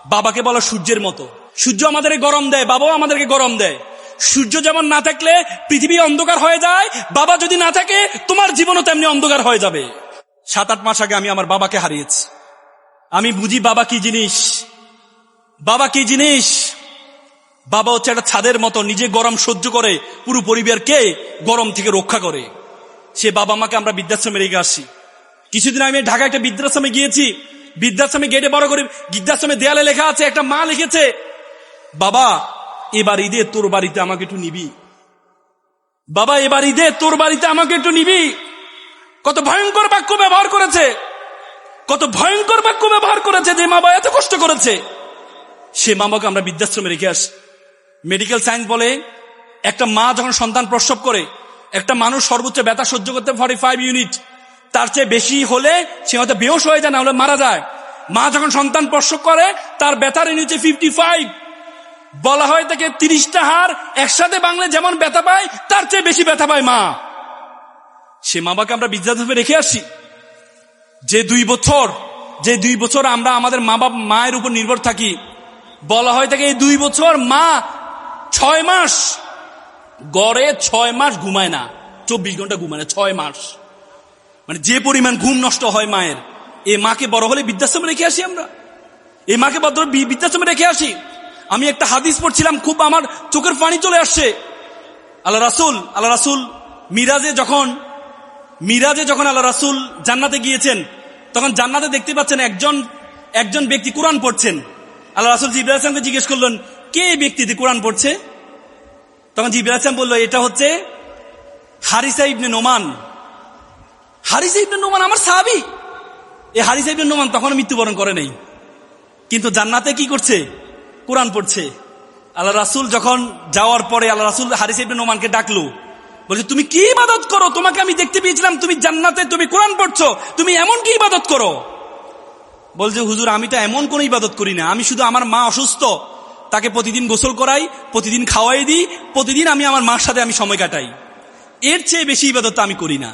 বাবাকে বলা সূর্যের মতো। সূর্য আমাদেরকে গরম দেয়, বাবাও আমাদেরকে গরম দেয়। সূর্য যেমন না থাকলে পৃথিবী অন্ধকার হয়ে যায়, বাবা যদি না থাকে তোমার জীবনও তেমনি অন্ধকার হয়ে যাবে। 7-8 মাস আগে আমি আমার বাবাকে হারিয়েছি। আমি বুঝি বাবা কি জিনিস। বাবা কি জিনিস? বাবা হচ্ছে একটা ছাদের মতো, নিজে গরম সহ্য করে পুরো পরিবারকে গরম থেকে রক্ষা করে। সে বাবা মাকে আমরা বৃদ্ধাশ্রমে রেখে আসি। কিছুদিন আমি ঢাকা একটা বৃদ্ধাশ্রমে গিয়েছি। বৃদ্ধাশ্রমে গেটে বড় করে বৃদ্ধাশ্রমে দেয়ালে লেখা আছে, একটা মা লিখেছে, বাবা এবার ঈদে তোর বাড়িতে আমাকে একটু নিবি। বাবা এবার ঈদে তোর বাড়িতে আমাকে একটু নিবি। কত ভয়ঙ্কর বাক্য ব্যবহার করেছে, কত ভয়ঙ্কর বাক্য ব্যবহার করেছে, যে মা বাবা এত কষ্ট করেছে। সে মা বাবাকে আমরা বৃদ্ধাশ্রমে রেখে আসি। মেডিকেল সায়েন্স বলে একটা মা যখন সন্তান প্রসব করে, একটা মানুষ সর্বোচ্চ ব্যথা সহ্য করতে 45 ইউনিট, তার চেয়ে বেশি হলে সে হয়তো বেহুশ হয়ে যায়, না হলে মারা যায়। মা যখন সন্তান প্রসব করে তার ব্যথার ইউনিট 55। বলা হয় তাকে 30টা হাড় একসাথে ভাঙলে যেমন ব্যথা পায় তার চেয়ে বেশি ব্যথা পায় মা। সে মা বাবাকে আমরা বৃদ্ধাশ্রমে রেখে আসি। যে 2 বছর আমরা আমাদের মা বাবা মায়ের উপর নির্ভর থাকি। বলা হয় তাকে এই 2 বছর মা 6 মাস গড়ে 6 মাস ঘুমায় না, 24 ঘন্টা ঘুমায় না, 6 মাস। মানে যে পরিমাণ ঘুম নষ্ট হয় মায়ের। এই মাকে বড় হলে বৃদ্ধাশ্রমে রেখে আসি আমরা। এই মাকে বৃদ্ধাশ্রমে রেখে আসি। আমি একটা হাদিস পড়ছিলাম, খুব আমার চোখের পানি চলে আসছে। আল্লাহ রাসূল মিরাজে যখন আল্লাহ রাসূল জান্নাতে গিয়েছেন, তখন জান্নাতে দেখতে পাচ্ছেন একজন ব্যক্তি কোরআন পড়ছেন। আল্লাহ রাসূল জিবরাইল আলাইহিসসালামকে জিজ্ঞেস করলেন, কে এই ব্যক্তি কোরআন পড়ছে? তখন জিবরাইল আলাইহিস সালাম বলল, এটা হচ্ছে হারিসা ইবনে নোমান। হারিসা ইবনে নোমান আমার সাহাবী। এই হারিসা ইবনে নোমান তখন মৃত্যুবরণ করে নাই, কিন্তু জান্নাতে কি করছে? কোরআন পড়ছে। আল্লাহ রাসূল যখন যাওয়ার পরে আল্লাহ রাসূল হারিসা ইবনে নোমানকে ডাকলো, বলছে, তুমি কি ইবাদত করো? তোমাকে আমি দেখতে পেয়েছিলাম তুমি জান্নাতে, তুমি কোরআন পড়ছো, তুমি এমন কি ইবাদত করো? বলছে, হুজুর আমি তো এমন কোন ইবাদত করি না, আমি শুধু আমার মা অসুস্থ, তাকে প্রতিদিন গোসল করাই, প্রতিদিন খাওয়াই দিই, প্রতিদিন আমি আমার মার সাথে আমি সময় কাটাই, এর চেয়ে বেশি ইবাদত আমি করি না।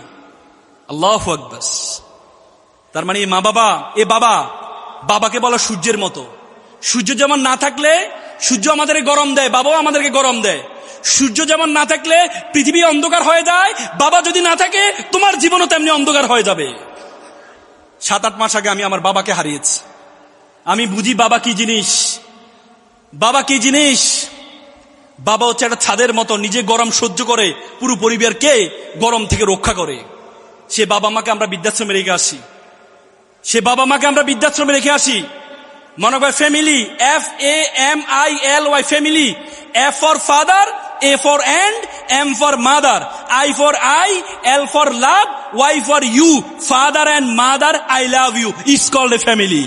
আল্লাহু আকবার। তার মানে বাবাকে বলা সূর্যের মতো। সূর্য যেমন না থাকলে সূর্য আমাদেরকে গরম দেয়, বাবাও আমাদেরকে গরম দেয়। সূর্য যেমন না থাকলে পৃথিবী অন্ধকার হয়ে যায়, বাবা যদি না থাকে তোমার জীবনও তেমনি অন্ধকার হয়ে যাবে। 7-8 মাস আগে আমি আমার বাবাকে হারিয়েছি। আমি বুঝি বাবা কি জিনিস। বাবা কি জিনিস? বাবা হচ্ছে একটা ছাদের মতো, নিজে গরম সহ্য করে পুরো পরিবারকে গরম থেকে রক্ষা করে। সে বাবা মাকে আমরা বৃদ্ধাশ্রমে রেখে আসি। মনে হয় family, FAMILY family. F for father, A for and, M for mother, I for I, L for love, Y for you. Father and mother, I love you. It's called a family.